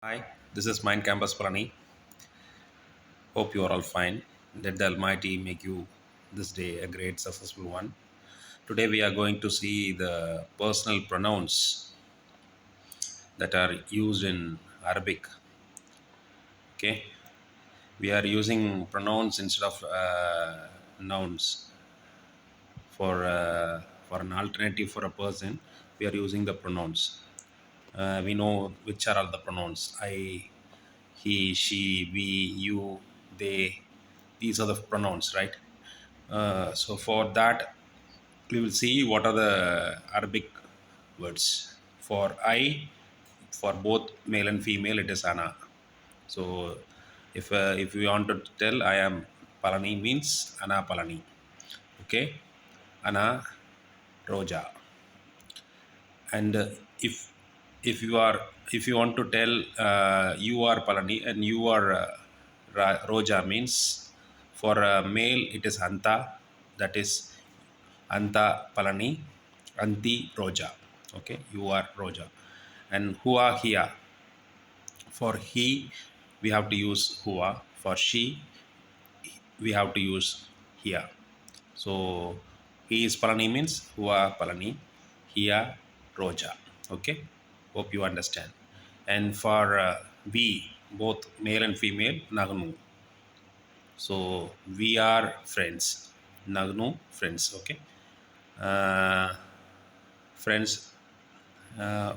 Hi, this is Mind Campus Prani. Hope you are all fine. Let the Almighty make you this day a great successful one. Today we are going to see the personal pronouns that are used in Arabic. Okay, we are using pronouns instead of nouns for an alternative for a person. We are using the pronouns. We know which are all the pronouns. I, he, she, we, you, they. These are the pronouns, right? So for that, we will see what are the Arabic words. For I, for both male and female, it is Ana. So if we want to tell I am Palani means Ana Palani. Okay, Ana Roja. And if you are if you want to tell you are Palani and you are Roja means for male it is Anta, that is Anta Palani, Anti Roja. Okay, you are Roja. And Hua Hia, for he we have to use Hua, for she we have to use Hia. So he is Palani means Hua Palani, Hia Roja. Okay, hope you understand. And for we, both male and female, Nagnu. So we are friends. Nagnu, friends. Okay. Uh, Friends. Uh,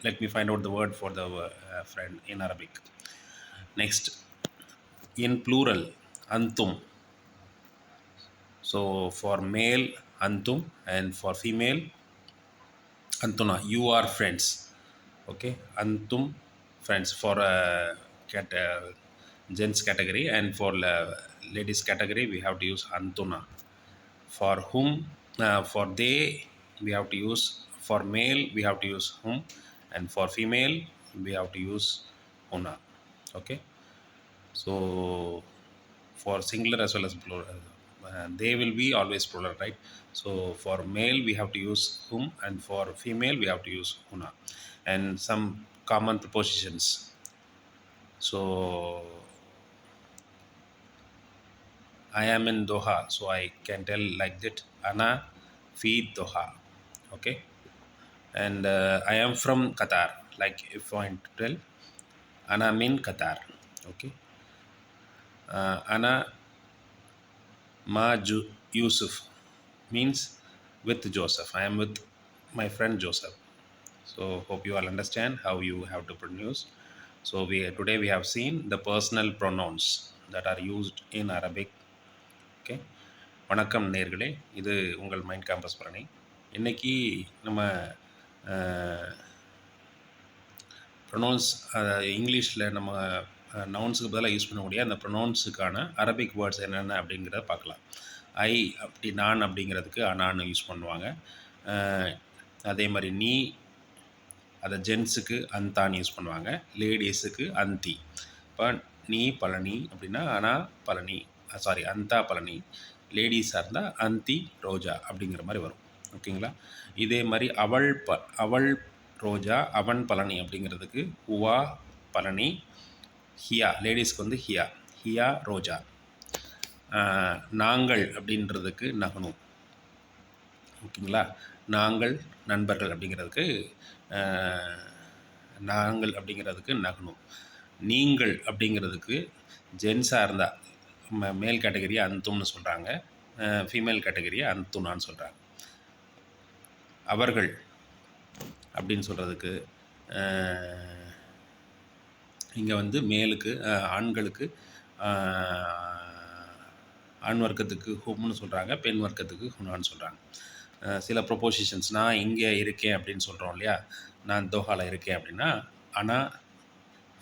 let me find out the word for the friend in Arabic. Next, in plural, antum. So for male, antum, and for female, antuna. You are friends. Okay, antum, friends for gents category, and for ladies category, we have to use antuna. For whom, for they, we have to use. For male, we have to use whom, and for female, we have to use una. Okay, so for singular as well as plural, they will be always plural, right? So for male we have to use whom, and for female we have to use una. And some common prepositions. So I am in Doha, so I can tell like that, Ana fi Doha. Okay, and I am from Qatar, like if I want to tell Ana min Qatar. Okay, Ana Yusuf means with Joseph. I am with my friend Joseph. So hope you all understand how you have to pronounce. So today we have seen the personal pronouns that are used in Arabic. Okay. வணக்கம் நேர்களே, இது உங்கள் mind campus Bharani. இன்றைக்கி நம்ம pronounce இங்கிலீஷில் நம்ம நவுன்ஸுக்கு பதிலாக use பண்ணக்கூடிய அந்த ப்ரொனவுன்ஸுக்கான அரபிக் வேர்ட்ஸ் என்னென்ன அப்படிங்கிறத பார்க்கலாம். ஐ அப்படி நான் அப்படிங்கிறதுக்கு அனான்னு யூஸ் பண்ணுவாங்க. அதே மாதிரி நீ, அதை ஜென்ஸுக்கு அந்தான்னு யூஸ் பண்ணுவாங்க, லேடிஸுக்கு அந்தி. இப்போ நீ பழனி அப்படின்னா அனா பழனி, சாரி அந்தா பழனி. லேடிஸாக இருந்தால் அந்தி ரோஜா அப்படிங்கிற மாதிரி வரும். ஓகேங்களா? இதே மாதிரி அவள் ரோஜா, அவன் பழனி அப்படிங்கிறதுக்கு ஹுவா பழனி, ஹியா லேடிஸ்க்கு வந்து ஹியா ரோஜா. நாங்கள் அப்படின்றதுக்கு நகனு. ஓகேங்களா? நாங்கள் நண்பர்கள் அப்படிங்கிறதுக்கு நாங்கள் அப்படிங்கிறதுக்கு நகனு. நீங்கள் அப்படிங்கிறதுக்கு ஜென்ஸாக இருந்தால் மேல் கேட்டகரியை அந்தும்னு சொல்கிறாங்க, ஃபீமேல் கேட்டகரியை அந்துனான்னு சொல்கிறாங்க. அவர்கள் அப்படின்னு சொல்கிறதுக்கு இங்கே வந்து மேலுக்கு ஆண்களுக்கு ஆண் வர்க்கத்துக்கு ஹும்னு சொல்கிறாங்க, பெண் வர்க்கத்துக்கு ஹுனான்னு சொல்கிறாங்க. சில ப்ரொபோசிஷன்ஸ், நான் இங்கே இருக்கேன் அப்படின்னு சொல்கிறோம் இல்லையா, நான் தோஹாவில் இருக்கேன் அப்படின்னா அனா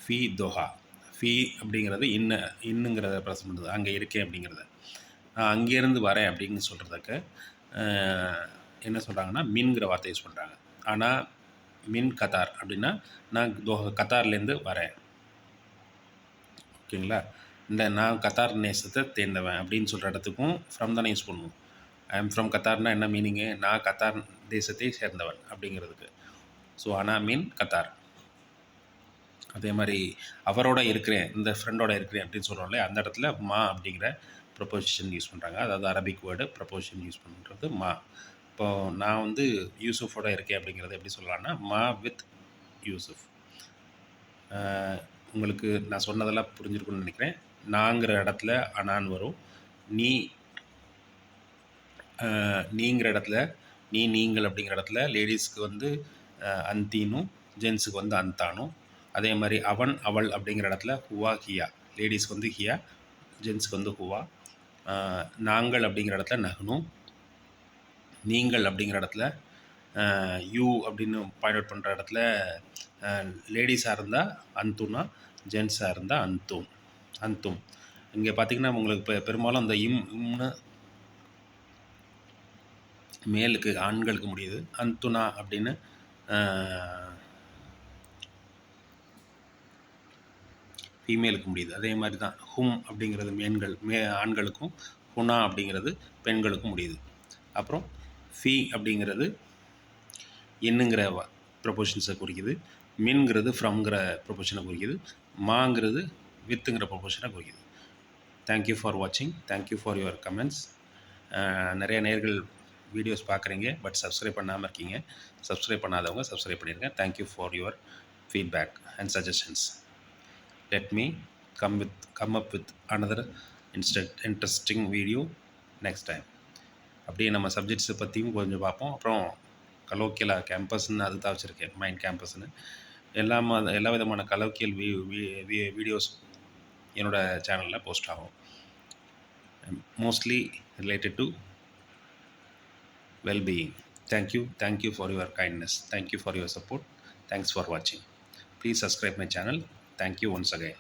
ஃபி தோஹா. ஃபி அப்படிங்கிறது இன்னுங்கிறத ப்ளஸ் பண்ணுறது, அங்கே இருக்கேன் அப்படிங்கிறத. நான் அங்கேருந்து வரேன் அப்படின்னு சொல்கிறதுக்கு என்ன சொல்கிறாங்கன்னா மின்கிற வார்த்தை யூஸ் பண்ணுறாங்க. ஆனால் மின் கத்தார் அப்படின்னா நான் கத்தார்லேருந்து வரேன். ஓகேங்களா? இந்த நான் கத்தார் நேசத்தை தேர்ந்தவன் அப்படின்னு சொல்கிற இடத்துக்கும் ஃப்ரம் தானே யூஸ் பண்ணுவோம். ஐ எம் ஃப்ரம் கத்தார்னால் என்ன மீனிங்கு? நான் கத்தார் தேசத்தை சேர்ந்தவன் அப்படிங்கிறதுக்கு. ஸோ அனா மீன் கத்தார். அதே மாதிரி அவரோட இருக்கிறேன், இந்த ஃப்ரெண்டோட இருக்கிறேன் அப்படின்னு சொல்கிறோம் இல்லையா, அந்த இடத்துல மா அப்படிங்கிற ப்ரொபோசிஷன் யூஸ் பண்ணுறாங்க. அதாவது அரபிக் வேர்டு ப்ரொபோசிஷன் யூஸ் பண்ணுறது மா. இப்போது நான் வந்து யூசுஃபோட இருக்கேன் அப்படிங்கிறத எப்படி சொல்லலாம்னா மா வித் யூசுஃப். உங்களுக்கு நான் சொன்னதெல்லாம் புரிஞ்சிருக்குன்னு நினைக்கிறேன். நாங்கிற இடத்துல அனான் வரும். நீ நீங்கிற இடத்துல நீங்கள் அப்படிங்கிற இடத்துல லேடிஸ்க்கு வந்து அந்தீனும், ஜென்ஸுக்கு வந்து அந்தானும். அதே மாதிரி அவன் அவள் அப்படிங்கிற இடத்துல ஹுவா ஹியா, லேடிஸ்க்கு வந்து ஹியா, ஜென்ஸுக்கு வந்து ஹுவா. நாங்கள் அப்படிங்கிற இடத்துல நஹ்னும், நீங்கள் அப்படிங்கிற இடத்துல யூ அப்படின்னு பாயிண்ட் அவுட் பண்ணுற இடத்துல லேடிஸாக இருந்தால் அந்துனா, ஜென்ஸாக இருந்தால் அந்தும். இங்கே பார்த்திங்கன்னா உங்களுக்கு பெரும்பாலும் அந்த இம்னு மேலுக்கு ஆண்களுக்கு முடியுது, அந்துனா அப்படின்னு ஃபீமேலுக்கு முடியுது. அதே மாதிரி தான் ஹும் அப்படிங்கிறது ஆண்களுக்கும், ஹுனா அப்படிங்கிறது பெண்களுக்கும் முடியுது. அப்புறம் ஃபீ அப்படிங்கிறது என்னங்கிற ப்ரொபோஷன்ஸை குறிக்குது, மின்ங்கிறது ஃப்ரம்ங்கிற ப்ரொபோஷனை குறிக்குது, மாங்கிறது வித்துங்கிற ப்ரொபோஷனை குறிக்குது. தேங்க்யூ ஃபார் வாட்சிங், தேங்க்யூ ஃபார் யுவர் கமெண்ட்ஸ். நிறைய நேர்கள் வீடியோஸ் பார்க்குறீங்க, பட் சப்ஸ்கிரைப் பண்ணாமல் இருக்கீங்க. சப்ஸ்கிரைப் பண்ணாதவங்க சப்ஸ்கிரைப் பண்ணிடுங்க. Thank you for your feedback and suggestions. Let me come up with another interesting video next time. அப்படியே நம்ம சப்ஜெக்ட்ஸை பற்றியும் கொஞ்சம் பார்ப்போம். அப்புறம் கலோக்கியலா கேம்பஸ்ன்னு அது தான் வச்சுருக்கேன், மைண்ட் கேம்பஸ்ன்னு. எல்லா விதமான கலோக்கியல் வீடியோஸ் என்னோடய சேனலில் போஸ்ட் ஆகும். Mostly related to well-being. Thank you for your kindness. Thank you for your support. Thanks for watching. Please subscribe my channel. Thank you once again.